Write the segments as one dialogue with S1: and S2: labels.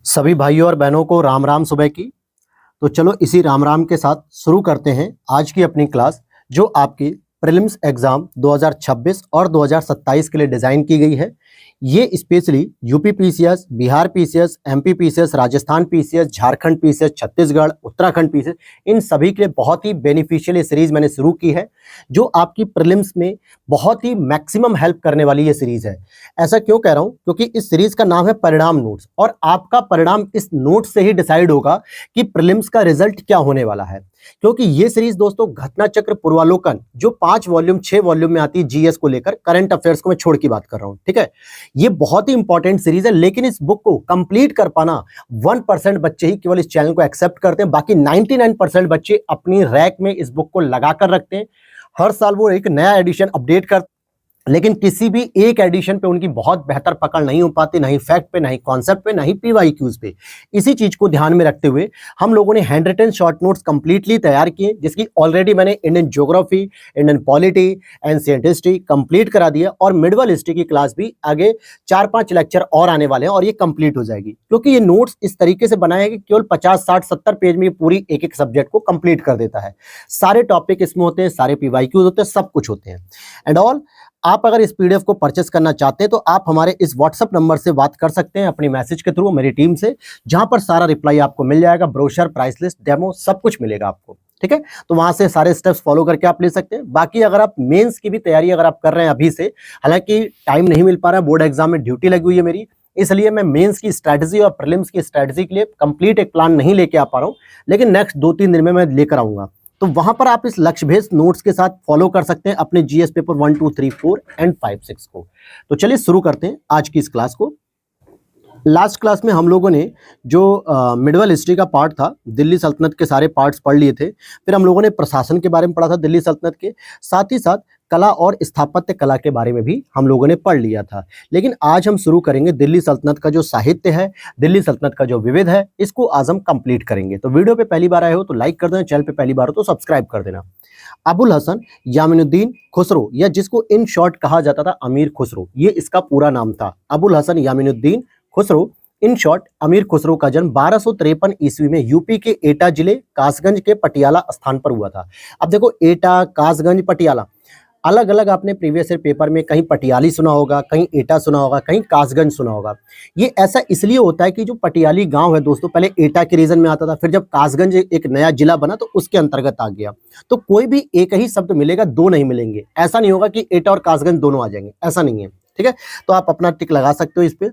S1: सभी भाइयों और बहनों को राम राम सुबह की। तो चलो इसी राम राम के साथ शुरू करते हैं आज की अपनी क्लास, जो आपकी प्रीलिम्स एग्जाम 2026 और 2027 के लिए डिजाइन की गई है। ये specially UP PCS, Bihar PCS, MP PCS, Rajasthan PCS, Jharkhand PCS, Chhattisgarh, Uttarakhand PCS, इन सभी के लिए बहुत ही बेनिफिशियल ये सीरीज मैंने शुरू की है, जो आपकी प्रीलिम्स में बहुत ही मैक्सिमम हेल्प करने वाली ये सीरीज है। ऐसा क्यों कह रहा हूं? क्योंकि इस सीरीज का नाम है परिणाम नोट्स, और आपका परिणाम इस नोट से ही डिसाइड होगा कि प्रीलिम्स का रिजल्ट क्या होने वाला है। क्योंकि ये सीरीज दोस्तों घटना चक्र पूर्वालोकन जो 5 वॉल्यूम 6 वॉल्यूम में आती है जीएस को लेकर, करंट अफेयर्स को मैं छोड़ की बात कर रहा हूं, ठीक है। ये बहुत ही इंपॉर्टेंट सीरीज है, लेकिन इस बुक को कंप्लीट कर पाना 1% बच्चे ही केवल इस चैनल को एक्सेप्ट करते हैं। बाकी 99% बच्चे अपनी रैक में इस बुक को लगाकर रखते हैं। हर साल वो एक नया एडिशन अपडेट कर, लेकिन किसी भी एक एडिशन पे उनकी बहुत बेहतर पकड़ नहीं हो पाती, नहीं फैक्ट पे, नहीं कॉन्सेप्ट पे, नहीं पीवाईक्यूज पे। इसी चीज को ध्यान में रखते हुए हम लोगों ने hand written short notes completely तैयार किए, जिसकी ऑलरेडी मैंने Indian geography, Indian polity, ancient history complete करा दिया, और मिडवल हिस्ट्री की क्लास भी आगे 4-5 लेक्चर और आने वाले हैं, और ये कंप्लीट हो जाएगी। क्योंकि ये नोट्स इस तरीके से बनाए हैं कि केवल 50, 60, 70 पेज में पूरी एक एक सब्जेक्ट को कंप्लीट कर देता है। सारे टॉपिक इसमें होते हैं, सारे पीवाईक्यूज होते हैं, सब कुछ होते हैं एंड ऑल। आप अगर इस पीडीएफ को परचेस करना चाहते हैं तो आप हमारे इस व्हाट्सएप नंबर से बात कर सकते हैं अपनी मैसेज के थ्रू मेरी टीम से, जहां पर सारा रिप्लाई आपको मिल जाएगा, ब्रोशर, प्राइस लिस्ट, डेमो सब कुछ मिलेगा आपको, ठीक है। तो वहां से सारे स्टेप्स फॉलो करके आप ले सकते हैं। बाकी अगर आप मेंस की भी तैयारी अगर आप कर रहे हैं अभी से, हालांकि टाइम नहीं मिल पा रहा है, बोर्ड एग्जाम में ड्यूटी लगी हुई है मेरी, इसलिए मैं मेंस की स्ट्रैटेजी और प्रीलिम्स की स्ट्रैटेजी के लिए कंप्लीट एक प्लान नहीं लेके आ पा रहा हूं, लेकिन नेक्स्ट 2-3 दिन में मैं लेकर आऊंगा। तो वहां पर आप इस लक्ष्य भेद नोट्स के साथ फॉलो कर सकते हैं अपने जीएस पेपर 1, 2, 3, 4 एंड 5, 6 को। तो चलिए शुरू करते हैं आज की इस क्लास को। लास्ट क्लास में हम लोगों ने जो मिडवल हिस्ट्री का पार्ट था, दिल्ली सल्तनत के सारे पार्ट्स पढ़ लिए थे। फिर हम लोगों ने प्रशासन के बारे में पढ़ा था दिल्ली सल्तनत के, साथ ही साथ कला और स्थापत्य कला के बारे में भी हम लोगों ने पढ़ लिया था। लेकिन आज हम शुरू करेंगे दिल्ली सल्तनत का जो साहित्य है, दिल्ली सल्तनत का जो विविध है, इसको आज हम कंप्लीट करेंगे। तो वीडियो पे पहली बार आए हो तो लाइक कर देना, चैनल पे पहली बार हो तो सब्सक्राइब कर देना। अबुल हसन यामिनुद्दीन खुसरो, या जिसको इन शॉर्ट कहा जाता था अमीर खुसरो, ये इसका पूरा नाम था। अबुल हसन यामिनुद्दीन खुसरो, इन शॉर्ट अमीर खुसरो का जन्म 1253 ईस्वी में यूपी के एटा जिले कासगंज के पटियाला स्थान पर हुआ था। अब देखो, एटा, कासगंज, पटियाला, अलग अलग आपने प्रीवियस ईयर पेपर में कहीं पटियाली सुना होगा, कहीं एटा सुना होगा, कहीं कासगंज सुना होगा। ये ऐसा इसलिए होता है कि जो पटियाली गांव है दोस्तों, पहले एटा के रीजन में आता था, फिर जब कासगंज एक नया जिला बना तो उसके अंतर्गत आ गया। तो कोई भी एक ही शब्द मिलेगा, दो नहीं मिलेंगे। ऐसा नहीं होगा कि एटा और कासगंज दोनों आ जाएंगे, ऐसा नहीं है, ठीक है। तो आप अपना टिक लगा सकते हो इस पे।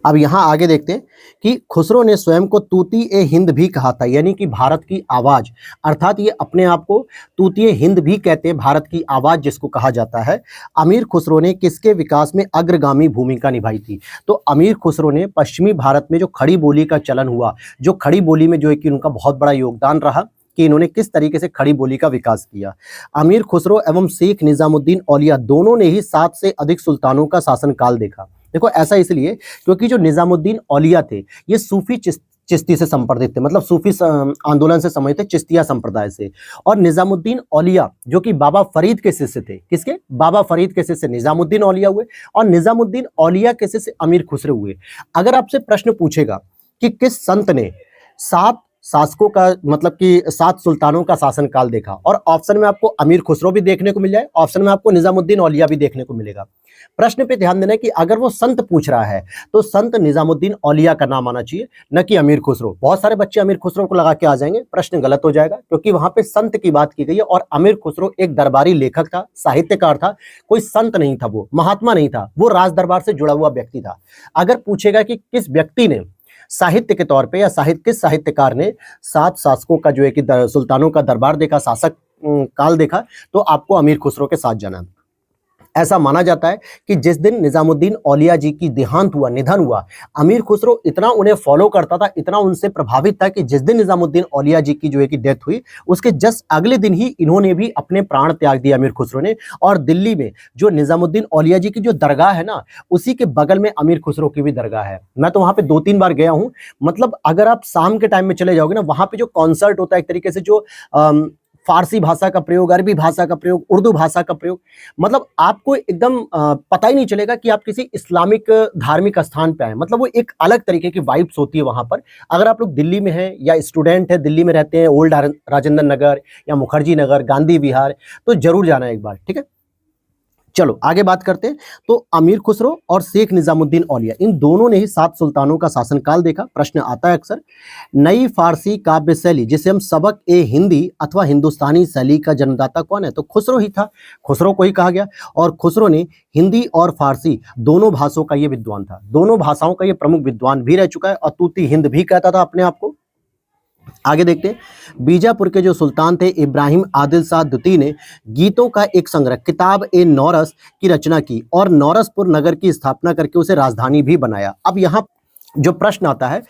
S1: अब यहाँ आगे देखते हैं कि खुसरो ने स्वयं को तूती ए हिंद भी कहा था, यानी कि भारत की आवाज, अर्थात ये अपने आप को तूती ए हिंद भी कहते हैं, भारत की आवाज जिसको कहा जाता है। अमीर खुसरो ने किसके विकास में अग्रगामी भूमिका निभाई थी? तो अमीर खुसरो ने पश्चिमी भारत में जो खड़ी बोली का चलन हुआ, जो खड़ी बोली में जो है कि उनका बहुत बड़ा योगदान रहा कि इन्होंने किस तरीके से खड़ी बोली का विकास किया। अमीर खुसरो एवं शेख निजामुद्दीन औलिया दोनों ने ही 7 से अधिक सुल्तानों का शासनकाल देखा। देखो, ऐसा इसलिए क्योंकि जो निजामुद्दीन औलिया थे, ये सूफी चिश्ती से संपर्कित थे, मतलब सूफी आंदोलन से संबंधित थे, चिश्तिया संप्रदाय से। और निजामुद्दीन औलिया जो कि बाबा फरीद के शिष्य थे, किसके? बाबा फरीद के शिष्य निजामुद्दीन औलिया हुए, और निजामुद्दीन औलिया के शिष्य अमीर खुसरो हुए। अगर आपसे प्रश्न पूछेगा कि किस संत ने 7 शासकों का, मतलब कि 7 सुल्तानों का शासनकाल देखा, और ऑप्शन में आपको अमीर खुसरो भी देखने को मिल जाए, ऑप्शन में आपको निजामुद्दीन औलिया भी देखने को मिलेगा। प्रश्न पे ध्यान देना है कि अगर वो संत पूछ रहा है तो संत निजामुद्दीन औलिया का नाम आना चाहिए, न कि अमीर खुसरो। बहुत सारे बच्चे अमीर खुसरो को लगा के आ जाएंगे, प्रश्न गलत हो जाएगा, क्योंकि वहां पे संत की बात की गई है, और अमीर खुसरो एक दरबारी लेखक था, साहित्यकार था, कोई संत नहीं था, वो महात्मा नहीं था, वो राज दरबार से जुड़ा हुआ व्यक्ति था। अगर पूछेगा कि किस व्यक्ति ने साहित्य के तौर पे, या किस साहित्यकार ने 7 शासकों का जो है कि सुल्तानों का दरबार देखा, शासक काल देखा, तो आपको अमीर खुसरो के साथ जाना है। ऐसा माना जाता है कि जिस दिन निजामुद्दीन औलिया जी की देहांत हुआ, निधन हुआ, अमीर खुसरो इतना उन्हें फॉलो करता था, इतना उनसे प्रभावित था कि जिस दिन निजामुद्दीन औलिया जी की जो है कि डेथ हुई, उसके जस्ट अगले दिन ही इन्होंने भी अपने प्राण त्याग दिया, अमीर खुसरो ने। और दिल्ली में जो निजामुद्दीन औलिया जी की जो दरगाह है ना, उसी के बगल में अमीर खुसरो की भी दरगाह है। मैं तो वहां पे 2-3 बार गया हूं। मतलब अगर आप शाम के टाइम में चले जाओगे ना, वहां पे जो कॉन्सर्ट होता है, एक तरीके से जो फारसी भाषा का प्रयोग, अरबी भाषा का प्रयोग, उर्दू भाषा का प्रयोग, मतलब आपको एकदम पता ही नहीं चलेगा कि आप किसी इस्लामिक धार्मिक स्थान पे आए। मतलब वो एक अलग तरीके की वाइब्स होती है वहाँ पर। अगर आप लोग दिल्ली में हैं या स्टूडेंट हैं, दिल्ली में रहते हैं, ओल्ड राजेंद्र नगर या मुखर्जी नगर, गांधी विहार, तो जरूर जाना एक बार, ठीक है। चलो आगे बात करते हैं। तो अमीर खुसरो और शेख निजामुद्दीन औलिया, इन दोनों ने ही 7 सुल्तानों का शासनकाल देखा। प्रश्न आता है अक्सर, नई फारसी काव्य शैली जिसे हम सबक ए हिंदी अथवा हिंदुस्तानी शैली का जन्मदाता कौन है? तो खुसरो ही था, खुसरो को ही कहा गया। और खुसरो ने हिंदी और फारसी दोनों भाषाओं का ये विद्वान था, दोनों भाषाओं का ये प्रमुख विद्वान भी रह चुका है, और तूती हिंद भी कहता था अपने आप को। आगे देखते हैं, बीजापुर के जो सुल्तान थे इब्राहिम आदिल शाह द्वितीय ने गीतों का एक संग्रह किताब ए नौरस की रचना की और नौरसपुर नगर की स्थापना करके उसे राजधानी भी बनाया। अब यहाँ जो प्रश्न आता है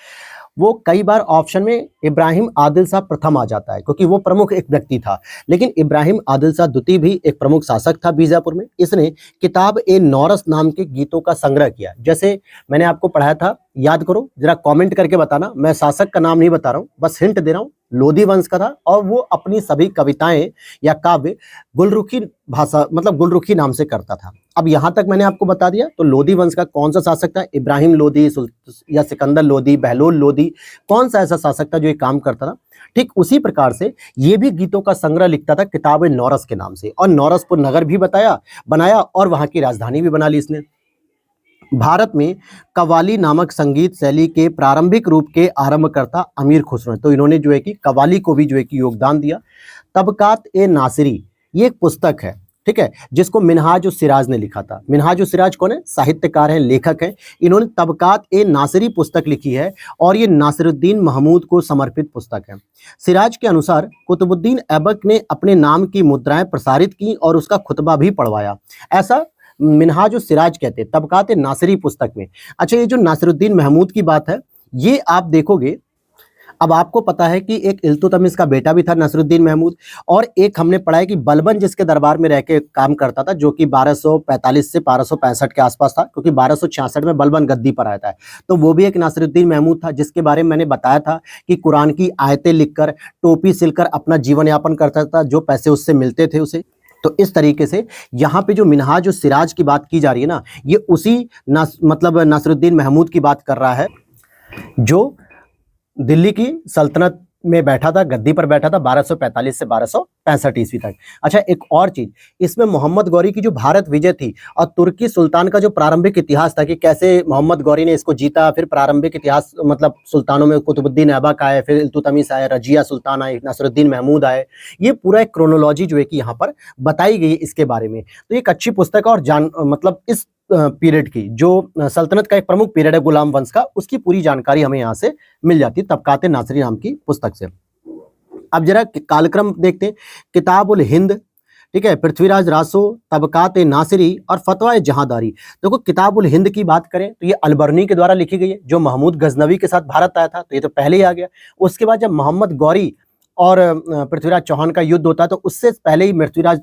S1: वो कई बार ऑप्शन में इब्राहिम आदिल शाह प्रथम आ जाता है क्योंकि वो प्रमुख एक व्यक्ति था, लेकिन इब्राहिम आदिल शाह द्वितीय भी एक प्रमुख शासक था बीजापुर में। इसने किताब ए नौरस नाम के गीतों का संग्रह किया। जैसे मैंने आपको पढ़ाया था, याद करो जरा, कमेंट करके बताना, मैं शासक का नाम नहीं बता रहा हूँ, बस हिंट दे रहा हूँ। लोधी वंश का था और वो अपनी सभी कविताएं या काव्य गुलरुखी भाषा मतलब गुलरुखी नाम से करता था। अब यहां तक मैंने आपको बता दिया। तो लोधी वंश का कौन सा शासक था? इब्राहिम लोधी या सिकंदर लोधी, बहलोल लोधी, कौन सा ऐसा शासक था जो ये काम करता था? ठीक उसी प्रकार से ये भी गीतों का संग्रह लिखता था किताब नौरस के नाम से, और नौरसपुर नगर भी बनाया और वहां की राजधानी भी बना ली इसने। भारत में कव्वाली नामक संगीत शैली के प्रारंभिक रूप के आरंभकर्ता अमीर खुसरो हैं। तो इन्होंने जो है कि कव्वाली को भी जो है कि योगदान दिया। तबकात ए नासिरी, ये एक पुस्तक है, ठीक है, जिसको मिनहाज सिराज ने लिखा था। मिनहाज सिराज कौन है? साहित्यकार हैं, लेखक हैं। इन्होंने तबकात ए नासिरी पुस्तक लिखी है और ये नासिरुद्दीन महमूद को समर्पित पुस्तक है। सिराज के अनुसार कुतुबुद्दीन ऐबक ने अपने नाम की मुद्राएं प्रसारित की और उसका खुतबा भी पढ़वाया, ऐसा मिनहाज सिराज कहते हैं तबकात नासिरी पुस्तक में। अच्छा, ये जो नासिरुद्दीन महमूद की बात है, ये आप देखोगे, अब आपको पता है कि एक इल्तुतमिश का बेटा भी था नासिरुद्दीन महमूद, और एक हमने पढ़ा है कि बलबन जिसके दरबार में रह के काम करता था, जो कि 1245 से 1265 के आसपास था, क्योंकि 1266 में बलबन गद्दी पर आया था। तो वो भी एक नासिरुद्दीन महमूद था, जिसके बारे में मैंने बताया था कि कुरान की आयतें लिखकर, टोपी सिलकर अपना जीवन यापन करता था, जो पैसे उससे मिलते थे उसे। तो इस तरीके से यहाँ पे जो मिनहाज सिराज की बात की जा रही है ना, ये उसी मतलब नासिरुद्दीन महमूद की बात कर रहा है, जो दिल्ली की सल्तनत में बैठा था, गद्दी पर बैठा था 1245 से 1265 ईस्वी तक। अच्छा, एक और चीज, इसमें मोहम्मद गौरी की जो भारत विजय थी और तुर्की सुल्तान का जो प्रारंभिक इतिहास था कि कैसे मोहम्मद गौरी ने इसको जीता, फिर प्रारंभिक इतिहास मतलब सुल्तानों में कुतुबुद्दीन ऐबक आए, फिर इल्तुतमिश आए, रजिया सुल्तान आए, नासिरुद्दीन महमूद आए, ये पूरा एक क्रोनोलॉजी जो है कि यहाँ पर बताई गई है इसके बारे में। तो एक अच्छी पुस्तक है और मतलब इस पीरियड की जो सल्तनत का एक प्रमुख पीरियड है गुलाम वंश का, उसकी पूरी जानकारी हमें यहाँ से मिल जाती है तबकात नासिरी नाम की पुस्तक से। अब जरा कालक्रम देखते हैं। किताबुल हिंद, ठीक है, पृथ्वीराज रासो, तबकात नासिरी और फतवा जहांदारी। देखो, किताबुल हिंद की बात करें तो ये अलबर्नी के द्वारा लिखी गई है, जो महमूद गजनवी के साथ भारत आया था, तो ये तो पहले ही आ गया। उसके बाद जब मोहम्मद गौरी और पृथ्वीराज चौहान का युद्ध होता है, तो उससे पहले ही पृथ्वीराज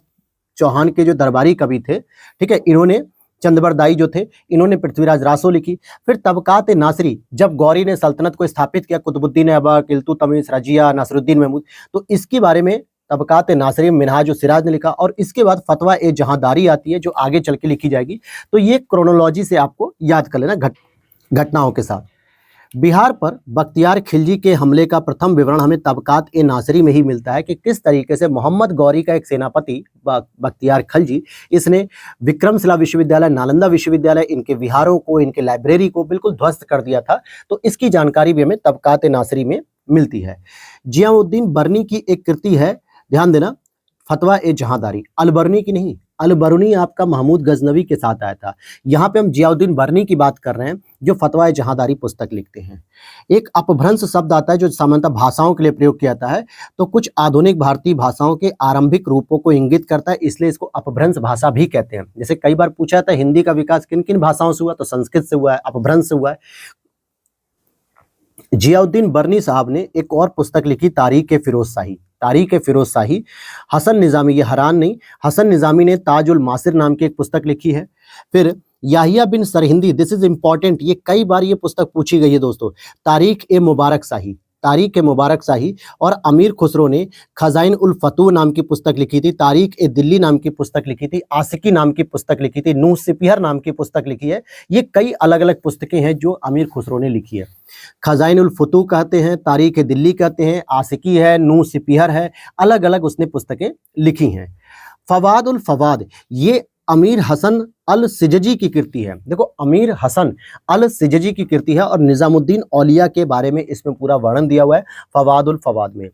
S1: चौहान के जो दरबारी कवि थे, ठीक है, इन्होंने चंदबरदाई जो थे, इन्होंने पृथ्वीराज रासो लिखी। फिर तबकात नासिरी, जब गौरी ने सल्तनत को स्थापित किया, कुतुबुद्दीन ऐबक, इल्तुतमिश, रजिया, नासिरुद्दीन महमूद, तो इसके बारे में तबकात नासिरी मिनहाज सिराज ने लिखा। और इसके बाद फतवा ए जहांदारी आती है, जो आगे चल के लिखी जाएगी। तो ये क्रोनोलॉजी से आपको याद कर लेना घटनाओं के साथ। बिहार पर बख्तियार खिलजी के हमले का प्रथम विवरण हमें तबकात ए नासिरी में ही मिलता है कि किस तरीके से मोहम्मद गौरी का एक सेनापति बख्तियार खिलजी, इसने विक्रमशिला विश्वविद्यालय, नालंदा विश्वविद्यालय, इनके विहारों को, इनके लाइब्रेरी को बिल्कुल ध्वस्त कर दिया था। तो इसकी जानकारी भी हमें तबकात ए नासिरी में मिलती है। जियाउद्दीन बर्नी की एक कृति है, ध्यान देना, फतवा ए जहांदारी, अलबर्नी की नहीं, अलबर्नी आपका महमूद गजनवी के साथ आया था। यहाँ पे हम जियाउद्दीन बर्नी की बात कर रहे हैं, जो फतवा ए जहांदारी पुस्तक लिखते हैं। एक अपभ्रंश शब्द आता है जो सामान्यतः भाषाओं के लिए प्रयोग किया जाता है, तो कुछ आधुनिक भारतीय भाषाओं के आरंभिक रूपों को इंगित करता है, इसलिए इसको अपभ्रंश भाषा भी कहते हैं। जैसे कई बार पूछा जाता है हिंदी का विकास किन किन भाषाओं से हुआ, तो संस्कृत से हुआ है, अपभ्रंश से हुआ है। जियाउद्दीन बर्नी साहब ने एक और पुस्तक लिखी, तारीख ए फिरोज शाही। हसन निजामी, ये हरान नहीं, हसन निजामी ने ताजुल मासिर नाम की एक पुस्तक लिखी है। फिर याहिया बिन सरहिंदी, दिस इज इंपॉर्टेंट, ये कई बार ये पुस्तक पूछी गई है दोस्तों, तारीख ए मुबारक शाही, तारीख ए मुबारक शाही और अमीर खुसरो ने खजाइन उल फतूह नाम की पुस्तक लिखी थी, तारीख ए दिल्ली नाम की पुस्तक लिखी थी, आशिकी नाम की पुस्तक लिखी थी, नूह सिपिहर नाम की पुस्तक लिखी है। ये कई अलग अलग पुस्तकें हैं जो अमीर खुसरो ने लिखी है। खजाइन उल फतूह कहते हैं, तारीख ए दिल्ली कहते हैं, आशिकी है, नूह सिपिहर है, अलग अलग उसने पुस्तकें लिखी हैं। फवाद उल फवाद ये अमीर हसन अल सिजजी की कृति है। देखो अमीर हसन अल सिजजी की कृति है और निजामुद्दीन औलिया के बारे में इसमें पूरा वर्णन दिया हुआ है फवाद उल फवाद में।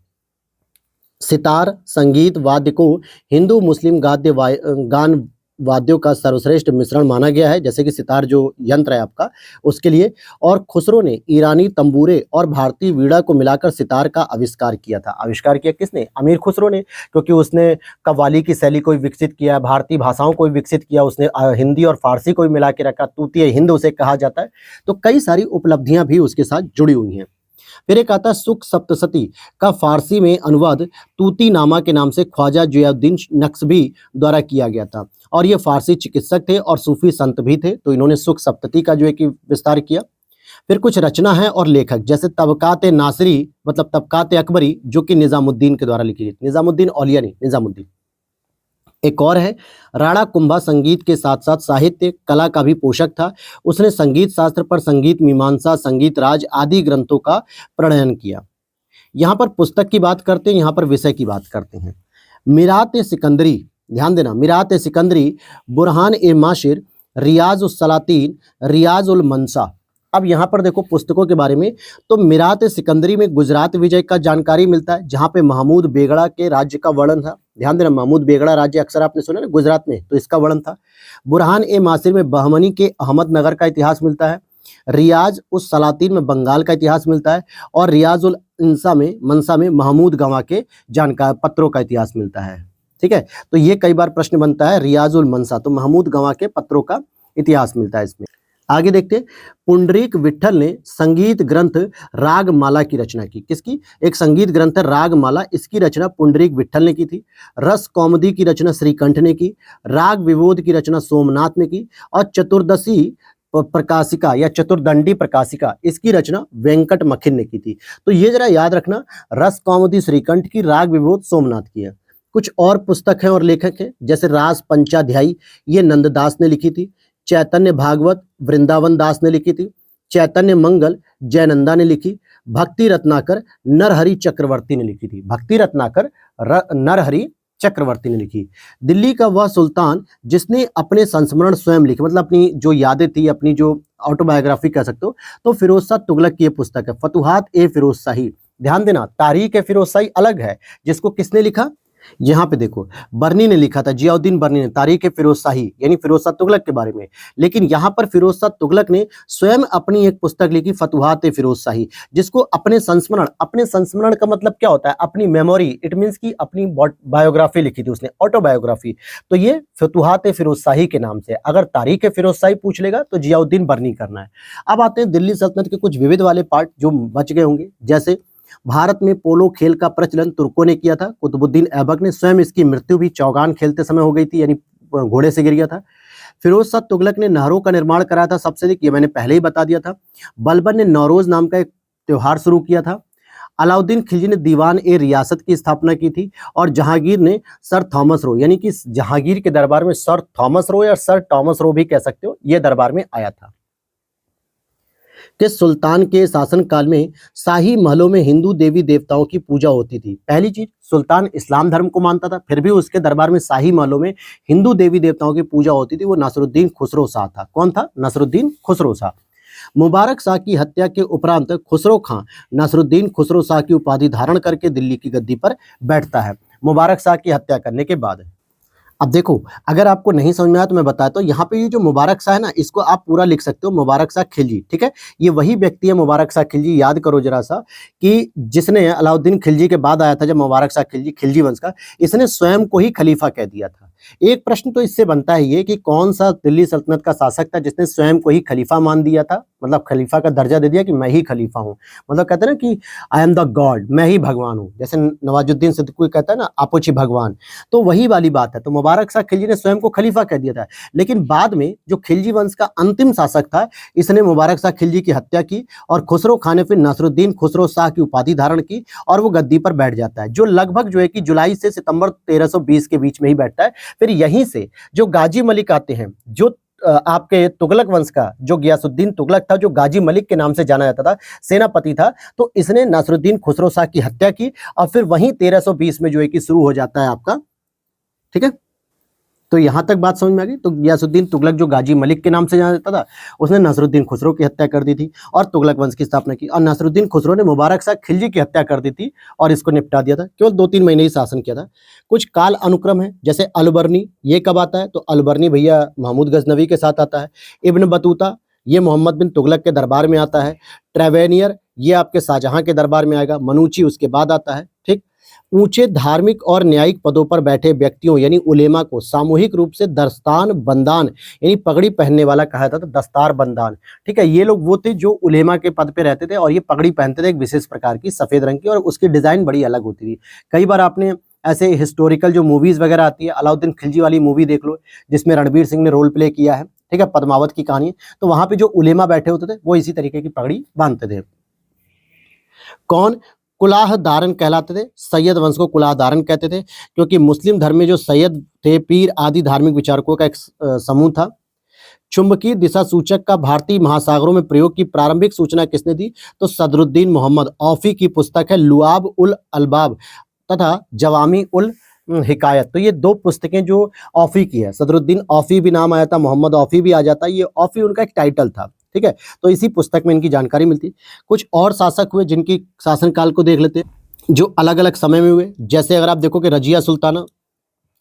S1: सितार संगीत वाद्य को हिंदू मुस्लिम गान वाद्यों का सर्वश्रेष्ठ मिश्रण माना गया है, जैसे कि सितार जो यंत्र है आपका उसके लिए। और खुसरो ने ईरानी तंबूरे और भारतीय वीणा को मिलाकर सितार का आविष्कार किया था। आविष्कार किया किसने? अमीर खुसरो ने, क्योंकि उसने कव्वाली की शैली को विकसित किया, भारतीय भाषाओं को विकसित किया, उसने हिंदी और फारसी को भी मिला के रखा, तूतीय हिंद उसे कहा जाता है। तो कई सारी उपलब्धियां भी उसके साथ जुड़ी हुई हैं। फिर एक आता है सुख सप्तशती का फारसी में अनुवाद तूती नामा के नाम से ख्वाजा जियाउद्दीन नक्शबी द्वारा किया गया था और ये फारसी चिकित्सक थे और सूफी संत भी थे, तो इन्होंने सुख सप्तती का जो है कि विस्तार किया। फिर कुछ रचना है और लेखक, जैसे तबकात नासिरी मतलब तबकात अकबरी जो कि निजामुद्दीन के द्वारा लिखी गई, निजामुद्दीन औलिया नहीं, निजामुद्दीन। एक और है राणा कुंभा संगीत के साथ साथ साहित्य कला का भी पोषक था। उसने संगीत शास्त्र पर संगीत मीमांसा, संगीत राज आदि ग्रंथों का प्रणयन किया। यहाँ पर पुस्तक की बात करते हैं, यहाँ पर विषय की बात करते हैं। मिरात ए सिकंदरी, ध्यान देना, मिरात ए सिकंदरी, बुरहान ए माशिर, रियाज उस सलातीन, रियाज उल मनसा। अब यहाँ पर देखो पुस्तकों के बारे में, तो मिरात ए सिकंदरी में गुजरात विजय का जानकारी मिलता है, जहाँ पे महमूद बेगड़ा के राज्य का वर्णन था। ध्यान देना, महमूद बेगड़ा राज्य अक्सर आपने सुना ना गुजरात में, तो इसका वर्णन था। बुरहान ए मासिर में बहमनी के अहमदनगर का इतिहास मिलता है। रियाज उस सलातीन में बंगाल का इतिहास मिलता है और रियाज उल मनसा में महमूद गवां के जानकार पत्रों का इतिहास मिलता है। ठीक है, तो ये कई बार प्रश्न बनता है, रियाज उल मनसा, तो महमूद गवां के पत्रों का इतिहास मिलता है इसमें। आगे देखते हैं, पुंडरीक विट्ठल ने संगीत ग्रंथ रागमाला की रचना की। किसकी? एक संगीत ग्रंथ है रागमाला, इसकी रचना पुंडरीक विट्ठल ने की थी। रस कौमुदी की रचना श्रीकंठ ने की। राग विबोध की रचना सोमनाथ ने की और चतुर्दशी प्रकाशिका या चतुर्दंडी प्रकाशिका इसकी रचना वेंकट मखिन ने की थी। तो ये जरा याद रखना, रस कौमुदी श्रीकंठ की, राग विबोध सोमनाथ की है। कुछ और पुस्तक हैं और लेखक हैं, जैसे रास पंचाध्यायी ये नंददास ने लिखी थी। चैतन्य भागवत वृंदावन दास ने लिखी थी। चैतन्य मंगल जयनंदा ने लिखी। भक्ति रत्नाकर नरहरि चक्रवर्ती ने लिखी थी। भक्ति रत्नाकर नरहरि चक्रवर्ती ने लिखी। दिल्ली का वह सुल्तान जिसने अपने संस्मरण स्वयं लिखे, मतलब अपनी जो यादें थी, अपनी जो ऑटोबायोग्राफी कह सकते हो, तो फिरोज शाह तुगलक की ये पुस्तक है, फतुहात ए फिरोज शाही। ध्यान देना, तारीख ए फिरोज शाही अलग है, जिसको किसने लिखा? यहाँ पे देखो बर्नी ने लिखा था, जियाउद्दीन बर्नी ने, तारीख ए फिरोज शाही यानी फिरोज शाह तुगलक के बारे में। लेकिन यहाँ पर फिरोज शाह तुगलक ने स्वयं अपनी एक पुस्तक लिखी, फतुहात ए फिरोज शाही, जिसको अपने संस्मरण का मतलब क्या होता है? अपनी मेमोरी, इट मीन्स की अपनी बायोग्राफी लिखी थी उसने, ऑटोबायोग्राफी। तो ये फतुहात ए फिरोज शाही के नाम से। अगर तारीख ए फिरोज शाही पूछ लेगा तो जियाउद्दीन बर्नी करना है। अब आते हैं दिल्ली सल्तनत के कुछ विविध वाले पार्ट जो बच गए होंगे, जैसे भारत में पोलो खेल का प्रचलन तुर्कों ने किया था। कुतुबुद्दीन ऐबक ने, स्वयं इसकी मृत्यु भी चौगान खेलते समय हो गई थी, यानी घोड़े से गिर गया था। फिरोज शाह तुगलक ने नहरों का निर्माण कराया था सबसे अधिक, ये मैंने पहले ही बता दिया था। बलबन ने नौरोज नाम का एक त्योहार शुरू किया था। अलाउद्दीन खिलजी ने दीवान ए रियासत की स्थापना की थी और जहांगीर ने सर थॉमस रो, यानी कि जहांगीर के दरबार में सर थॉमस रो या सर टॉमस रो भी कह सकते हो, ये दरबार में आया था। कि सुल्तान के शासनकाल में शाही महलों में हिंदू देवी देवताओं की पूजा होती थी। पहली चीज, सुल्तान इस्लाम धर्म को मानता था, फिर भी उसके दरबार में शाही महलों में हिंदू देवी देवताओं की पूजा होती थी। वो नसरुद्दीन खुसरो शाह था। कौन था? नसरुद्दीन खुसरो शाह। मुबारक शाह की हत्या के उपरांत खुसरो खां नसरुद्दीन खुसरो शाह की उपाधि धारण करके दिल्ली की गद्दी पर बैठता है, मुबारक शाह की हत्या करने के बाद। अब देखो, अगर आपको नहीं समझ में आया तो मैं बताता हूँ। यहाँ पे ये जो मुबारक शाह है ना, इसको आप पूरा लिख सकते हो मुबारक शाह खिलजी। ठीक है, ये वही व्यक्ति है मुबारक शाह खिलजी। याद करो जरा सा कि जिसने अलाउद्दीन खिलजी के बाद आया था, जब मुबारक शाह खिलजी, खिलजी वंश का, इसने स्वयं को ही खलीफा कह दिया था। एक प्रश्न तो इससे बनता है ये कि कौन सा दिल्ली सल्तनत का शासक था जिसने स्वयं को ही खलीफा मान दिया था? मतलब खलीफा का दर्जा दे दिया कि मैं ही खलीफा हूँ। मतलब कहते हैं ना कि आई एम द गॉड, मैं ही भगवान हूँ, जैसे नवाजुद्दीन सिद्दीकी कहता है ना आपोची भगवान, तो वही वाली बात है। तो मुबारक शाह खिलजी ने स्वयं को खलीफा कह दिया था, लेकिन बाद में जो खिलजी वंश का अंतिम शासक था, इसने मुबारक शाह खिलजी की हत्या की और खुसरो खां ने फिर नसरुद्दीन खुसरो शाह की उपाधि धारण की और वो गद्दी पर बैठ जाता है, जो लगभग जो है कि जुलाई से सितंबर 1320 के बीच में ही बैठता है। फिर यहीं से जो गाजी मलिक आते हैं, जो आपके तुगलक वंश का जो गियासुद्दीन तुगलक था, जो गाजी मलिक के नाम से जाना जाता था, सेनापति था, तो इसने नासरुद्दीन खुसरो शाह की हत्या की और फिर वहीं 1320 में जो है कि शुरू हो जाता है आपका, ठीक है। तो यहां तक बात समझ में आ गई। तो गियासुद्दीन तुगलक जो गाजी मलिक के नाम से जाना जाता था, उसने नसरुद्दीन खुसरो की हत्या कर दी थी और तुगलक वंश की स्थापना की, और नसरुद्दीन खुसरो ने मुबारक शाह खिलजी की हत्या कर दी थी और इसको निपटा दिया था। केवल 2-3 महीने ही शासन किया था। कुछ काल अनुक्रम है, जैसे अलबर्नी, ये कब आता है? तो अलबर्नी भैया महमूद गजनवी के साथ आता है। इब्न बतूता, ये मोहम्मद बिन तुगलक के दरबार में आता है। ट्रेवेनियर, ये आपके शाहजहां के दरबार में आएगा। मनुची उसके बाद आता है, ठीक। ऊंचे धार्मिक और न्यायिक पदों पर बैठे व्यक्तियों यानी उलेमा को सामूहिक रूप से दस्तान बंदान यानी पगड़ी पहनने वाला कहा जाता था, दस्तार बंदान, ठीक है। ये लोग वो थे जो उलेमा के पद पे रहते थे और ये पगड़ी पहनते थे एक विशेष प्रकार की सफेद रंग की, और उसकी डिजाइन बड़ी अलग होती थी। कई बार आपने ऐसे हिस्टोरिकल जो मूवीज वगैरह आती है, अलाउद्दीन खिलजी वाली मूवी देख लो जिसमें रणवीर सिंह ने रोल प्ले किया है, ठीक है, पद्मावत की कहानी, तो वहां पे जो उलेमा बैठे होते थे वो इसी तरीके की पगड़ी बांधते थे। कौन? कुलाह दारन कहलाते थे। सैयद वंश को कुलाह दारन कहते थे, क्योंकि मुस्लिम धर्म में जो सैयद थे, पीर आदि धार्मिक विचारकों का एक समूह था। चुंबकीय दिशा सूचक का भारतीय महासागरों में प्रयोग की प्रारंभिक सूचना किसने दी? तो सदरुद्दीन मोहम्मद औफी की पुस्तक है लुआब उल अलबाब तथा जवामी उल हिकायत। तो ये 2 पुस्तकें जो औफी की है, सदरुद्दीन औफी भी नाम आया था, मोहम्मद औफी भी आ जाता है, ये औफी उनका एक टाइटल था, ठीक है। तो इसी पुस्तक में इनकी जानकारी मिलती। कुछ और शासक हुए जिनकी शासनकाल को देख लेते हैं, जो अलग अलग समय में हुए। जैसे अगर आप देखो कि रजिया सुल्ताना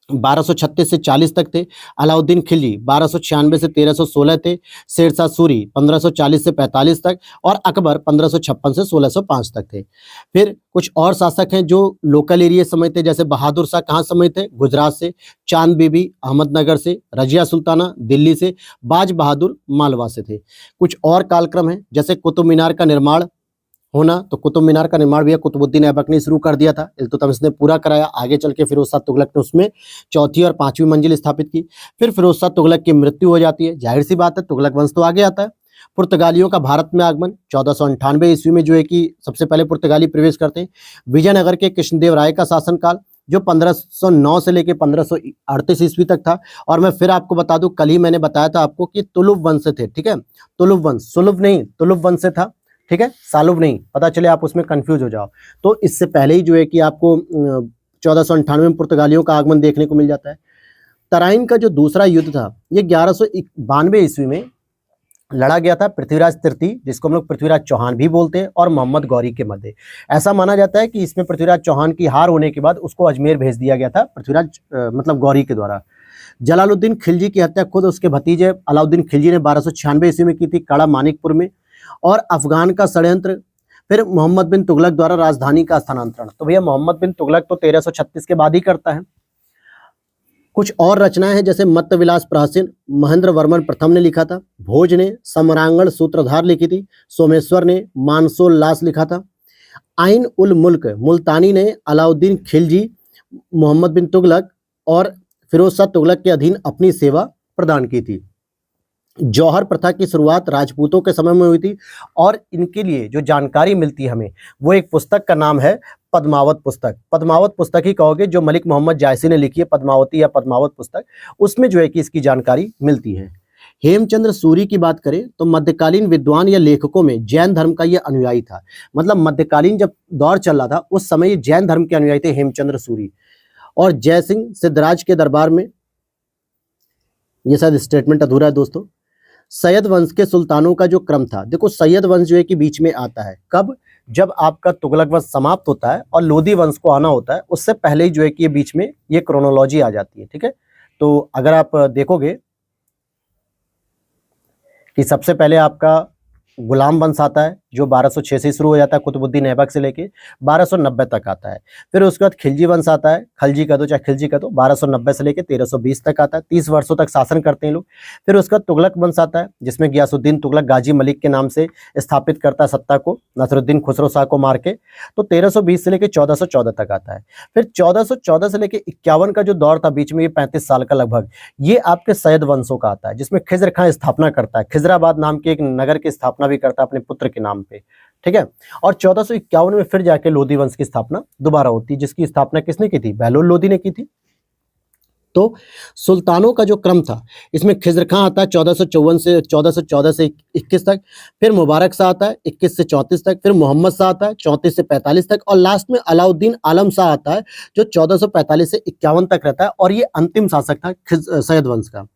S1: 1236 से 40 तक थे, अलाउद्दीन खिलजी 1296 से 1316 थे, शेरशाह सूरी 1540 से 45 तक, और अकबर 1556 से 1605 तक थे। फिर कुछ और शासक हैं जो लोकल एरिया समय थे, जैसे बहादुर शाह कहाँ समय थे? गुजरात से, चांद बीबी अहमदनगर से, रजिया सुल्ताना दिल्ली से, बाज बहादुर मालवा से थे। कुछ और कालक्रम है, जैसे कुतुब मीनार का निर्माण होना, तो कुतुब मीनार का निर्माण भी कुतुबुद्दीन ऐबक ने शुरू कर दिया था, इल्तुतमिश ने पूरा कराया। आगे चल के फिरोज शाह तुगलक ने उसमें 4थी और 5वीं मंजिल स्थापित की। फिर फिरोज शाह तुगलक की मृत्यु हो जाती है, जाहिर सी बात है तुगलक वंश तो आगे आता है। पुर्तगालियों का भारत में आगमन 1498 ईस्वी में जो है कि सबसे पहले पुर्तगाली प्रवेश करते हैं। विजयनगर के कृष्णदेव राय का शासनकाल जो 1509 से लेकर 1538 ईस्वी तक था। और मैं फिर आपको बता दूं, कल ही मैंने बताया था आपको कि तुलुप वंश से थे, ठीक है। तुलुप वंश, सुलभ नहीं, तुलुप वंश से था, ठीक है, सालुब नहीं, पता चले आप उसमें कंफ्यूज हो जाओ। तो इससे पहले ही जो है कि आपको 1498 में पुर्तगालियों का आगमन देखने को मिल जाता है। तराइन का जो दूसरा युद्ध था ये 1192 ईस्वी में लड़ा गया था पृथ्वीराज तृतीय, जिसको हम लोग पृथ्वीराज चौहान भी बोलते हैं, और मोहम्मद गौरी के मध्य। ऐसा माना जाता है कि इसमें पृथ्वीराज चौहान की हार होने के बाद उसको अजमेर भेज दिया गया था पृथ्वीराज मतलब गौरी के द्वारा। जलालुद्दीन खिलजी की हत्या खुद उसके भतीजे अलाउद्दीन खिलजी ने 1296 ईस्वी में की थी, कड़ा मानिकपुर में। और अफगान का षड्यंत्र, फिर मोहम्मद बिन तुगलक द्वारा राजधानी का स्थानांतरण। तो भैया मोहम्मद बिन तुगलक तो 1336 के बाद ही करता है। कुछ और रचनाएं हैं, जैसे मत्त विलास प्राचीन महेंद्र वर्मन प्रथम ने लिखा था, भोज ने समरांगण सूत्रधार लिखी थी, सोमेश्वर ने मानसोल्लास लिखा था, आइन उल मुल्क मुल्तानी ने अलाउद्दीन खिलजी, मोहम्मद बिन तुगलक और फिरोज शाह तुगलक के अधीन अपनी सेवा प्रदान की थी। जौहर प्रथा की शुरुआत राजपूतों के समय में हुई थी, और इनके लिए जो जानकारी मिलती है हमें, वो एक पुस्तक का नाम है पद्मावत पुस्तक। पद्मावत पुस्तक ही कहोगे, जो मलिक मोहम्मद जायसी ने लिखी है, पद्मावती या पद्मावत पुस्तक, उसमें जो है कि इसकी जानकारी मिलती है। हेमचंद्र सूरी की बात करें तो मध्यकालीन विद्वान या लेखकों में जैन धर्म का यह अनुयायी था। मतलब मध्यकालीन जब दौर चल रहा था उस समय ये जैन धर्म के अनुयायी थे हेमचंद्र सूरी। और जय सिंह सिद्धराज के दरबार में, ये शायद स्टेटमेंट अधूरा है दोस्तों। सैयद वंश के सुल्तानों का जो क्रम था, देखो सैयद वंश जो है कि बीच में आता है कब? जब आपका तुगलक वंश समाप्त होता है और लोधी वंश को आना होता है, उससे पहले ही जो है कि ये बीच में ये क्रोनोलॉजी आ जाती है, ठीक है। तो अगर आप देखोगे कि सबसे पहले आपका गुलाम वंश आता है, जो 1206 से शुरू हो जाता है, कुतुबुद्दीन ऐबक से लेके 1290 तक आता है। फिर उसके बाद खिलजी वंश आता है, खलजी कह दो चाहे खिलजी कह दो, 1290 से लेके 1320 तक आता है, 30 वर्षों तक शासन करते हैं लोग। फिर उसके बाद तुगलक वंश आता है, जिसमें गियासुद्दीन तुगलक गाजी मलिक के नाम से स्थापित करता है सत्ता को, नसरुद्दीन खुसरो शाह को मार के। तो 1320 से लेके 1414 तक आता है। फिर 1414 से लेके 51 का जो दौर था बीच में, ये 35 साल का लगभग, ये आपके सैयद वंशों का आता है, जिसमें खिज्र खां स्थापना करता है, खिजराबाद नाम के एक नगर की स्थापना भी करता है अपने पुत्र के नाम पे, ठीक है। और 1451 में फिर जाके लोधी वंश की स्थापना दोबारा होती है, जिसकी स्थापना किसने की थी? बहलोल लोधी ने की थी। तो सुल्तानों का जो क्रम था, इसमें खिज्र खां आता है 1414 से 21 तक, फिर मुबारक शाह आता है 21 से 34 तक, फिर मोहम्मद शाह आता है 34 से 45 तक, और लास्ट में अलाउद्दीन आलम शाह आता है जो 1445 से 51 तक रहता है, और ये अंतिम शासक था सैयद वंश का।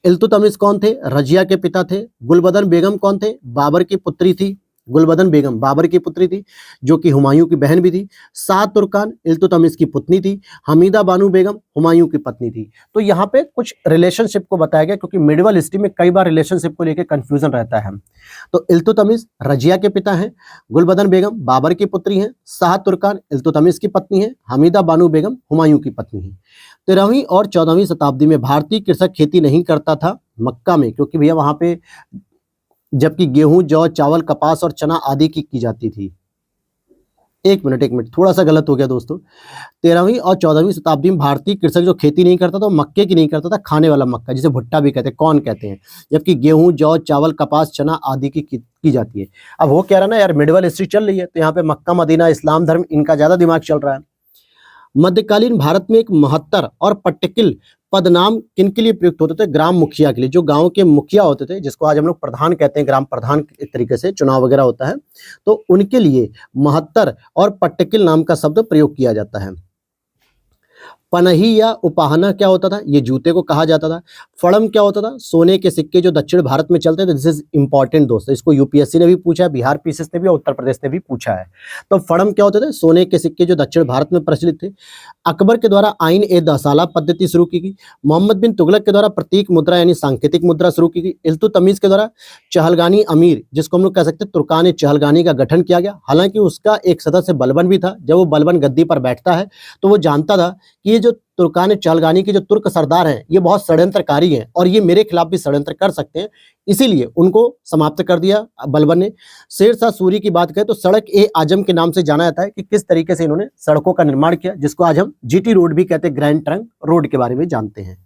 S1: इल्तुतमिश कौन थे? रजिया के पिता थे। गुलबदन बेगम कौन थे? बाबर की पुत्री थी। गुलबदन बेगम बाबर की पुत्री थी, जो कि हुमायूं की बहन भी थी। शाह तुर्कान इल्तुतमिश की पुतनी थी। हमीदा बानू बेगम हुमायूं की पत्नी थी। तो यहाँ पे कुछ रिलेशनशिप को बताया गया, क्योंकि मिडिवल हिस्ट्री में कई बार रिलेशनशिप को लेकर कंफ्यूजन रहता है। तो इल्तुतमिश रजिया के पिता हैं, गुलबदन बेगम बाबर की पुत्री हैं, शाह तुर्कान इल्तुतमिश की पत्नी है, हमीदा बानू बेगम हुमायूं की पत्नी है। 13वीं और 14वीं शताब्दी में भारतीय कृषक खेती नहीं करता था मक्का में, क्योंकि भैया वहां पे जबकि गेहूं, जौ, चावल, कपास और चना आदि की जाती थी। एक मिनट, थोड़ा सा गलत हो गया दोस्तों। 13वीं और 14वीं शताब्दी में भारतीय कृषक जो खेती नहीं करता था, मक्के की नहीं करता था, खाने वाला मक्का, जिसे भुट्टा भी कहते हैं, कौन कहते हैं, जबकि गेहूं, जौ, चावल, कपास, चना आदि की जाती है। अब वो कह रहा ना यार, मिडवल हिस्ट्री चल रही है, तो यहाँ पे मक्का, मदीना, इस्लाम धर्म, इनका ज्यादा दिमाग चल रहा है। मध्यकालीन भारत में एक महत्तर और पट्टिकिल पदनाम किनके लिए प्रयुक्त होते थे? ग्राम मुखिया के लिए। जो गांव के मुखिया होते थे, जिसको आज हम लोग प्रधान कहते हैं, ग्राम प्रधान एक तरीके से चुनाव वगैरह होता है, तो उनके लिए महत्तर और पट्टिकिल नाम का शब्द प्रयोग किया जाता है। पनही या उपाहना क्या होता था? ये जूते को कहा जाता था। फड़म क्या होता था? सोने के सिक्के जो दक्षिण भारत में चलते थे। दिस इज इंपॉर्टेंट दोस्तों, इसको यूपीएससी ने भी पूछा है, बिहार पीसीएस ने भी और उत्तर प्रदेश ने भी पूछा है। तो फड़म क्या होते थे? सोने के सिक्के जो दक्षिण भारत में प्रचलित थे। अकबर के द्वारा आइन ए दसाला पद्धति शुरू की गई। मोहम्मद बिन तुगलक के द्वारा प्रतीक मुद्रा यानी सांकेतिक मुद्रा शुरू की गई। इल्तुतमिश के द्वारा चहलगानी अमीर, जिसको हम लोग कह सकते हैं तुर्कान चहलगानी, का गठन किया गया। हालांकि उसका एक सदस्य बलबन भी था। जब वो बलबन गद्दी पर बैठता है तो वो जानता था कि ये जो तुर्कान चहलगानी के जो तुर्क सरदार हैं, ये बहुत षड्यंत्रकारी हैं और ये मेरे खिलाफ भी षड्यंत्र कर सकते हैं, इसीलिए उनको समाप्त कर दिया बलबन ने। शेर शाह सूरी की बात करें तो सड़क ए आजम के नाम से जाना जाता है कि किस तरीके से इन्होंने सड़कों का निर्माण किया, जिसको आज हम जीटी रोड भी कहते हैं, ग्रैंड ट्रंक रोड के बारे में जानते हैं।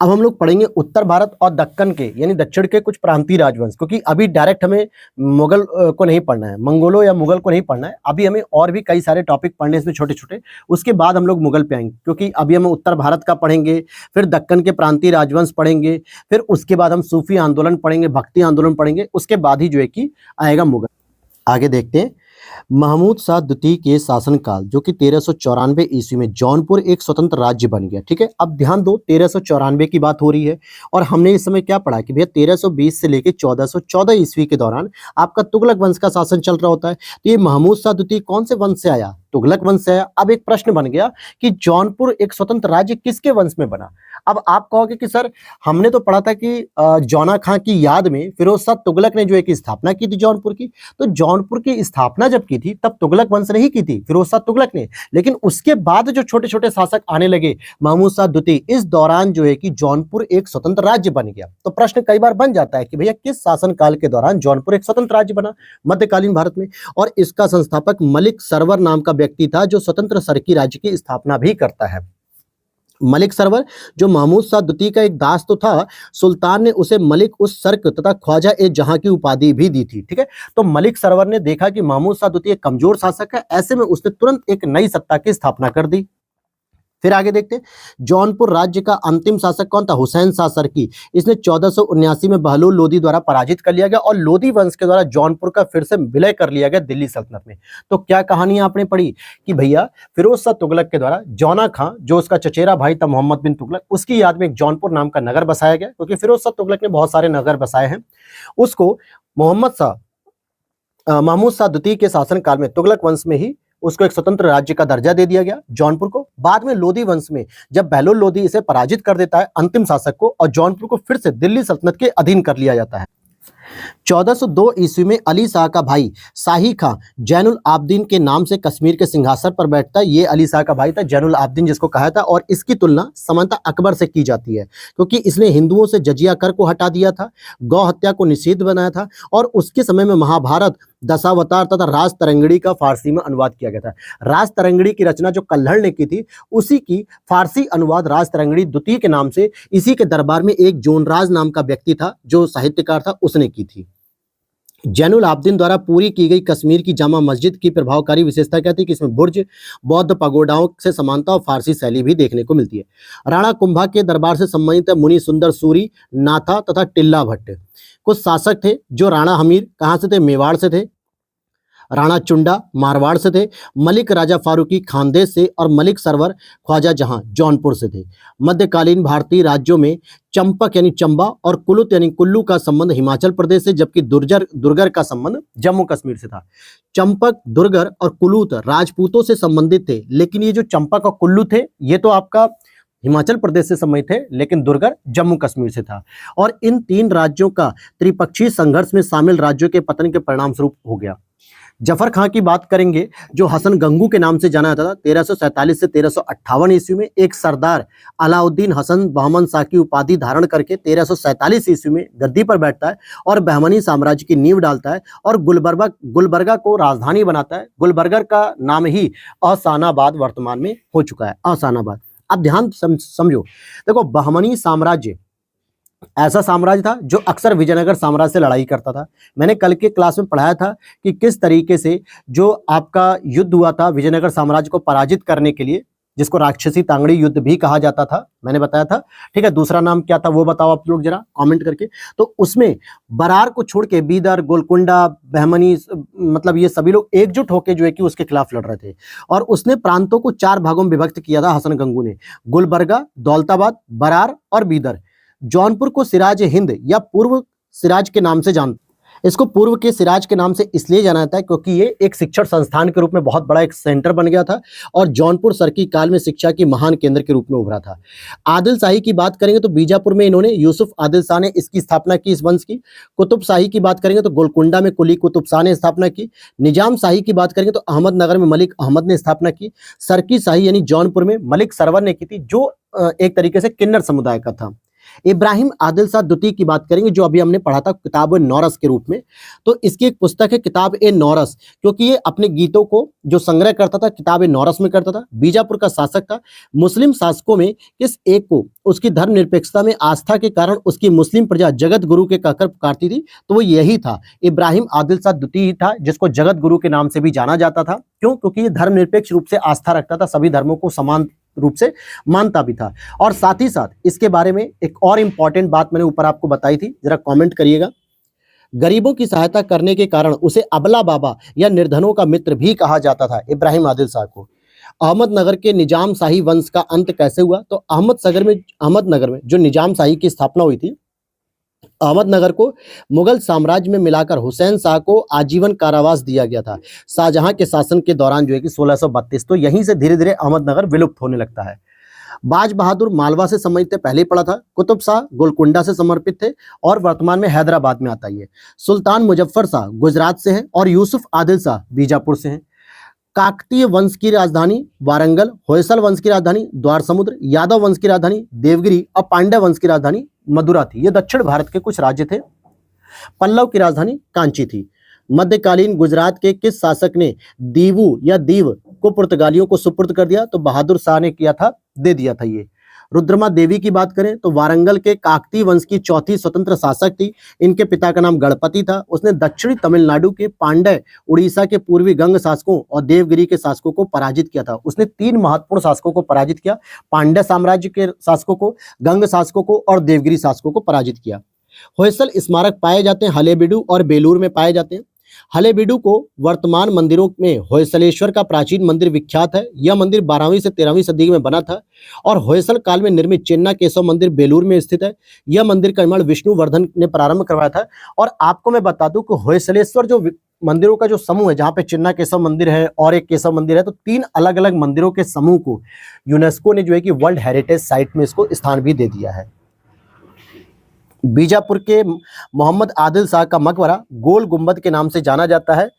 S1: अब हम लोग पढ़ेंगे उत्तर भारत और दक्कन के यानी दक्षिण के कुछ प्रांतीय राजवंश, क्योंकि अभी डायरेक्ट हमें मुगल को नहीं पढ़ना है, मंगोलों या मुगल को नहीं पढ़ना है। अभी हमें और भी कई सारे टॉपिक पढ़ने इसमें छोटे छोटे, उसके बाद हम लोग मुगल पे आएंगे, क्योंकि अभी हम उत्तर भारत का पढ़ेंगे, फिर दक्कन के प्रांतीय राजवंश पढ़ेंगे, फिर उसके बाद हम सूफी आंदोलन पढ़ेंगे, भक्ति आंदोलन पढ़ेंगे, उसके बाद ही जो है कि आएगा मुगल। आगे देखते हैं। महमूद शाह द्वितीय के शासनकाल, जो कि 1394 ईस्वी में जौनपुर एक स्वतंत्र राज्य बन गया। ठीक है, अब ध्यान दो, 1394 की बात हो रही है और हमने इस समय क्या पढ़ा कि भैया 1320 से लेकर 1414 ईस्वी के दौरान आपका तुगलक वंश का शासन चल रहा होता है। तो ये महमूद शाह द्वितीय कौन से वंश से आया? तुगलक वंश से आया। अब एक प्रश्न बन गया कि जौनपुर एक स्वतंत्र राज्य किसके वंश में बना? अब आप कहोगे कि सर हमने तो पढ़ा था कि जौना खां की याद में फिरोज शाह तुगलक ने जो है कि स्थापना की थी जौनपुर की। तो जौनपुर की स्थापना जब की थी तब तुगलक वंश ने ही की थी, फिरोज शाह तुगलक ने। लेकिन उसके बाद जो छोटे छोटे शासक आने लगे, महमूद शाह द्वितीय, इस दौरान जो है कि जौनपुर एक स्वतंत्र राज्य बन गया। तो प्रश्न कई बार बन जाता है कि भैया किस शासन काल के दौरान जौनपुर एक स्वतंत्र राज्य बना मध्यकालीन भारत में? और इसका संस्थापक मलिक सरवर नाम का व्यक्ति था, जो स्वतंत्र सरकी राज्य की स्थापना भी करता है। मलिक सरवर जो महमूद शाह द्वितीय का एक दास तो था, सुल्तान ने उसे मलिक उस सर्क तथा ख्वाजा ए जहां की उपाधि भी दी थी। ठीक है, तो मलिक सरवर ने देखा कि महमूद शाह द्वितीय कमजोर शासक है, ऐसे में उसने तुरंत एक नई सत्ता की स्थापना कर दी। फिर आगे देखते हैं, जौनपुर राज्य का अंतिम शासक कौन था? हुसैन शाह सरकी। इसने 1479 में बहलोल लोधी द्वारा पराजित कर लिया गया और लोधी वंश के द्वारा जौनपुर का फिर से विलय कर लिया गया दिल्ली सल्तनत में। तो क्या कहानी आपने पढ़ी कि भैया फिरोज शाह तुगलक के द्वारा जौना खां, जो उसका चचेरा भाई था मोहम्मद बिन तुगलक, उसकी याद में एक जौनपुर नाम का नगर बसाया गया, क्योंकि फिरोज शाह तुगलक ने बहुत सारे नगर बसाए हैं। उसको महमूद शाह द्वितीय के शासनकाल में तुगलक वंश में ही उसको एक स्वतंत्र राज्य का दर्जा दे दिया गया जौनपुर को। बाद में लोधी वंश में जब बहलोल लोधी इसे पराजित कर देता है अंतिम शासक को, और जौनपुर को फिर से दिल्ली सल्तनत के अधीन कर लिया जाता है। 1402 ईस्वी में अली शाह का भाई शाही खां जैनुल आबदीन के नाम से कश्मीर के सिंहासन पर बैठता है। ये अली शाह का भाई था, जैनुल आबदीन जिसको कहा था, और इसकी तुलना सामान्यतः अकबर से की जाती है क्योंकि इसने हिंदुओं से जजिया कर को हटा दिया था, गौ हत्या को निषिद्ध बनाया था और उसके समय में महाभारत, दशावतार तथा राज तरंगिणी का फारसी में अनुवाद किया गया था। राज तरंगिणी की रचना जो कल्हड़ ने की थी, उसी की फारसी अनुवाद राज तरंगिणी द्वितीय के नाम से इसी के दरबार में एक जोनराज नाम का व्यक्ति था जो साहित्यकार था, उसने की थी। जैनुल आबदीन द्वारा पूरी की गई कश्मीर की जामा मस्जिद की प्रभावकारी विशेषता क्या थी कि इसमें बुर्ज, बौद्ध पगोडाओं से समानता और फारसी शैली भी देखने को मिलती है। राणा कुंभा के दरबार से संबंधित मुनि सुंदर सूरी, नाथा तथा टिल्ला भट्ट कुछ शासक थे जो राणा हमीर कहाँ से थे? मेवाड़ से थे। राणा चुंडा मारवाड़ से थे। मलिक राजा फारूकी खानदेश से और मलिक सरवर ख्वाजा जहां जौनपुर से थे। मध्यकालीन भारतीय राज्यों में चंपक यानी चंबा और कुलुत यानी कुल्लू का संबंध हिमाचल प्रदेश से, जबकि दुर्गर का संबंध जम्मू कश्मीर से था। चंपक, दुर्गर और कुलूत राजपूतों से संबंधित थे, लेकिन ये जो चंपक और कुल्लू थे ये तो आपका हिमाचल प्रदेश से संबंधित थे, लेकिन दुर्गर जम्मू कश्मीर से था। और इन तीन राज्यों का त्रिपक्षीय संघर्ष में शामिल राज्यों के पतन के परिणाम स्वरूप हो गया। जफर खां की बात करेंगे जो हसन गंगू के नाम से जाना जाता था। 1347 से 1358 ईस्वी में एक सरदार अलाउद्दीन हसन बहमन शाह की उपाधि धारण करके 1347 ईस्वी में गद्दी पर बैठता है और बहमनी साम्राज्य की नींव डालता है और गुलबर्गा को राजधानी बनाता है। गुलबर्गा का नाम ही अहसानाबाद वर्तमान में हो चुका है, अहसानाबाद। अब ध्यान समझो, देखो बहमनी साम्राज्य ऐसा साम्राज्य था जो अक्सर विजयनगर साम्राज्य से लड़ाई करता था। मैंने कल के क्लास में पढ़ाया था कि किस तरीके से जो आपका युद्ध हुआ था विजयनगर साम्राज्य को पराजित करने के लिए, जिसको राक्षसी तांगड़ी युद्ध भी कहा जाता था, मैंने बताया था। ठीक है, दूसरा नाम क्या था वो बताओ आप लोग जरा कमेंट करके। तो उसमें बरार को छोड़ के बीदर, गोलकुंडा, बहमनी, मतलब ये सभी लोग एकजुट होकर जो है कि उसके खिलाफ लड़ रहे थे। और उसने प्रांतों को 4 भागों में विभक्त किया था हसन गंगू ने, गुलबर्गा, दौलताबाद, बरार और बीदर। जौनपुर को सिराज हिंद या पूर्व सिराज के नाम से इसको पूर्व के सिराज के नाम से इसलिए जाना जाता है क्योंकि ये एक शिक्षण संस्थान के रूप में बहुत बड़ा एक सेंटर बन गया था और जौनपुर सरकी काल में शिक्षा की महान केंद्र के रूप में उभरा था। आदिल शाही की बात करेंगे तो बीजापुर में इन्होंने यूसुफ आदिल शाह ने इसकी स्थापना की, इस वंश की। कुतुब शाही की बात करेंगे तो गोलकुंडा में कुली कुतुब शाह ने स्थापना की। निजाम शाही की बात करेंगे तो अहमदनगर में मलिक अहमद ने स्थापना की। सरकी शाही यानी जौनपुर में मलिक सरवर ने की थी, जो एक तरीके से किन्नर समुदाय का था। इब्राहिम आदिल शाह द्वितीय की बात करेंगे जो अभी हमने पढ़ा था किताब ए नौरस के रूप में, तो इसकी एक पुस्तक है किताब ए नौरस, क्योंकि ये अपने गीतों को जो संग्रह करता था किताब ए नौरस में करता था। बीजापुर का शासक था। मुस्लिम शासकों में किस एक को उसकी धर्मनिरपेक्षता में आस्था के कारण उसकी मुस्लिम प्रजा जगत गुरु के कहकर पुकारती थी, तो वो यही था, इब्राहिम आदिल शाह द्वितीय था, जिसको जगत गुरु के नाम से भी जाना जाता था। क्यों? क्योंकि ये धर्मनिरपेक्ष रूप से आस्था रखता था, सभी धर्मों को समान रूप से मानता भी था। और साथ ही साथ इसके बारे में एक और इंपॉर्टेंट बात मैंने ऊपर आपको बताई थी, जरा कमेंट करिएगा। गरीबों की सहायता करने के कारण उसे अबला बाबा या निर्धनों का मित्र भी कहा जाता था इब्राहिम आदिल शाह को। अहमदनगर के निजाम शाही वंश का अंत कैसे हुआ? तो अहमदनगर में जो निजाम शाही की स्थापना हुई थी, अहमदनगर को मुगल साम्राज्य में मिलाकर हुसैन शाह को आजीवन कारावास दिया गया था शाहजहां के शासन के दौरान जो है कि 1632। तो यहीं से धीरे धीरे अहमदनगर विलुप्त होने लगता है। बाज बहादुर मालवा से संबंधित थे, पहले ही पढ़ा था। कुतुब शाह गोलकुंडा से समर्पित थे और वर्तमान में हैदराबाद में आता है। सुल्तान मुजफ्फर शाह गुजरात से हैं और यूसुफ आदिल शाह बीजापुर से हैं। काकतीय वंश की राजधानी वारंगल, होयसल वंश की राजधानी द्वार समुद्र, यादव वंश की राजधानी देवगिरी और पांड्य वंश की राजधानी मदुरा थी। ये दक्षिण भारत के कुछ राज्य थे। पल्लव की राजधानी कांची थी। मध्यकालीन गुजरात के किस शासक ने दीवू या दीव को पुर्तगालियों को सुपुर्द कर दिया? तो बहादुर शाह ने किया था, दे दिया था ये। रुद्रमा देवी की बात करें तो वारंगल के काकतीय वंश की चौथी स्वतंत्र शासक थी। इनके पिता का नाम गणपति था। उसने दक्षिणी तमिलनाडु के पांड्य, उड़ीसा के पूर्वी गंग शासकों और देवगिरी के शासकों को पराजित किया था। उसने 3 महत्वपूर्ण शासकों को पराजित किया, पांड्य साम्राज्य के शासकों को, गंग शासकों को और देवगिरी शासकों को पराजित किया। होयसल स्मारक पाए जाते हैं हलेबीडु और बेलूर में पाए जाते हैं। हलेबीडु को वर्तमान मंदिरों में होयसलेश्वर का प्राचीन मंदिर विख्यात है। यह मंदिर 12वीं से 13वीं सदी में बना था और होयसल काल में निर्मित चेन्ना केशव मंदिर बेलूर में स्थित है। यह मंदिर का निर्माण विष्णुवर्धन ने प्रारंभ करवाया था। और आपको मैं बता दूं कि होयसलेश्वर जो मंदिरों का जो समूह है, जहाँ पे चेन्ना केशव मंदिर है और एक केशव मंदिर है, तो 3 अलग अलग मंदिरों के समूह को यूनेस्को ने जो है कि वर्ल्ड हेरिटेज साइट में इसको स्थान भी दे दिया है। बीजापुर के मोहम्मद आदिल शाह का मकबरा गोल गुंबद के नाम से जाना जाता है।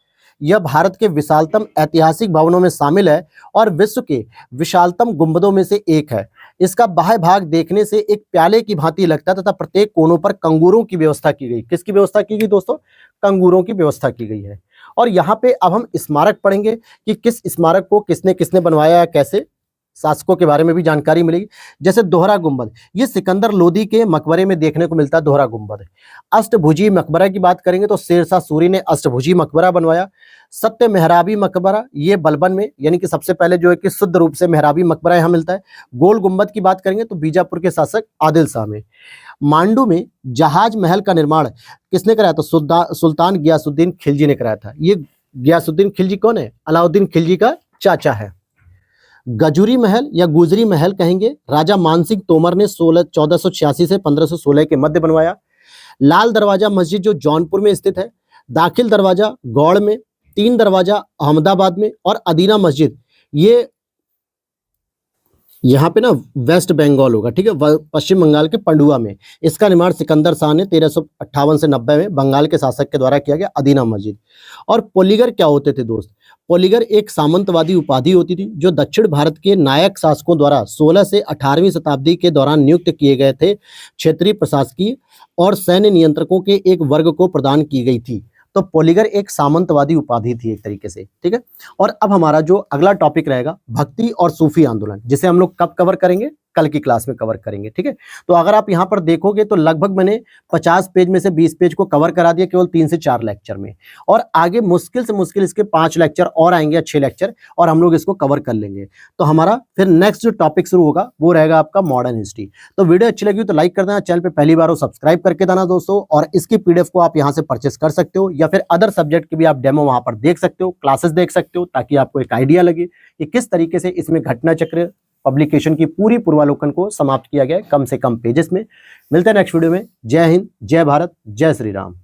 S1: यह भारत के विशालतम ऐतिहासिक भवनों में शामिल है और विश्व के विशालतम गुंबदों में से एक है। इसका बाह्य भाग देखने से एक प्याले की भांति लगता है तथा प्रत्येक कोनों पर कंगूरों की व्यवस्था की गई। किसकी व्यवस्था की गई दोस्तों? कंगूरों की व्यवस्था की गई है। और यहाँ पे अब हम स्मारक पढ़ेंगे कि किस स्मारक को किसने किसने बनवाया, कैसे, शासकों के बारे में भी जानकारी मिलेगी। जैसे दोहरा गुंबद, ये सिकंदर लोदी के मकबरे में देखने को मिलता है दोहरा गुंबद। अष्टभुजी मकबरा की बात करेंगे तो शेरशाह सूरी ने अष्टभुजी मकबरा बनवाया। सत्य मेहराबी मकबरा, ये बलबन में, यानी कि सबसे पहले जो है कि शुद्ध रूप से मेहराबी मकबरा यहाँ मिलता है। गोल गुंबद की बात करेंगे तो बीजापुर के शासक आदिल शाह में। मांडू में जहाज महल का निर्माण किसने कराया? तो सुल्तान गियासुद्दीन खिलजी ने कराया था। ये गियासुद्दीन खिलजी कौन है? अलाउद्दीन खिलजी का चाचा है। गजुरी महल या गुजरी महल कहेंगे, राजा मानसिंह तोमर ने 1486 से 1516 के मध्य बनवाया। लाल दरवाजा मस्जिद जो जौनपुर में स्थित है। दाखिल दरवाजा गौड़ में, तीन दरवाजा अहमदाबाद में और अदीना मस्जिद ये यहाँ पे ना वेस्ट बंगाल होगा, ठीक है, पश्चिम बंगाल के पंडुआ में। इसका निर्माण सिकंदर शाह ने 1358 से 90 में बंगाल के शासक के द्वारा किया गया, अदीना मस्जिद। और पोलीगर क्या होते थे दोस्त? पोलीगर एक सामंतवादी उपाधि होती थी जो दक्षिण भारत के नायक शासकों द्वारा 16 से 18वीं शताब्दी के दौरान नियुक्त किए गए थे। क्षेत्रीय प्रशासकीय और सैन्य नियंत्रकों के एक वर्ग को प्रदान की गई थी। तो पोलीगर एक सामंतवादी उपाधि थी एक तरीके से, ठीक है। और अब हमारा जो अगला टॉपिक रहेगा भक्ति और सूफी आंदोलन, जिसे हम लोग कब कवर करेंगे? कल की क्लास में कवर करेंगे, ठीक है। तो अगर आप यहाँ पर देखोगे तो लगभग मैंने 50 पेज में से 20 पेज को कवर करा दिया केवल 3 से 4 लेक्चर में, और आगे मुश्किल से मुश्किल इसके 5 लेक्चर और आएंगे, अच्छे लेक्चर, और हम लोग इसको कवर कर लेंगे। तो हमारा फिर नेक्स्ट जो टॉपिक शुरू होगा वो रहेगा आपका मॉडर्न हिस्ट्री। तो वीडियो अच्छी लगी तो लाइक कर देना, चैनल पे पहली बार हो सब्सक्राइब करके देना दोस्तों, और इसकी पीडीएफ को आप यहाँ से परचेस कर सकते हो, या फिर अदर सब्जेक्ट के भी आप डेमो वहां पर देख सकते हो, क्लासेस देख सकते हो, ताकि आपको एक आइडिया लगे कि किस तरीके से इसमें घटना चक्र पब्लिकेशन की पूरी पूर्वालोकन को समाप्त किया गया है कम से कम पेजेस में। मिलते हैं नेक्स्ट वीडियो में। जय हिंद, जय भारत, जय श्री राम।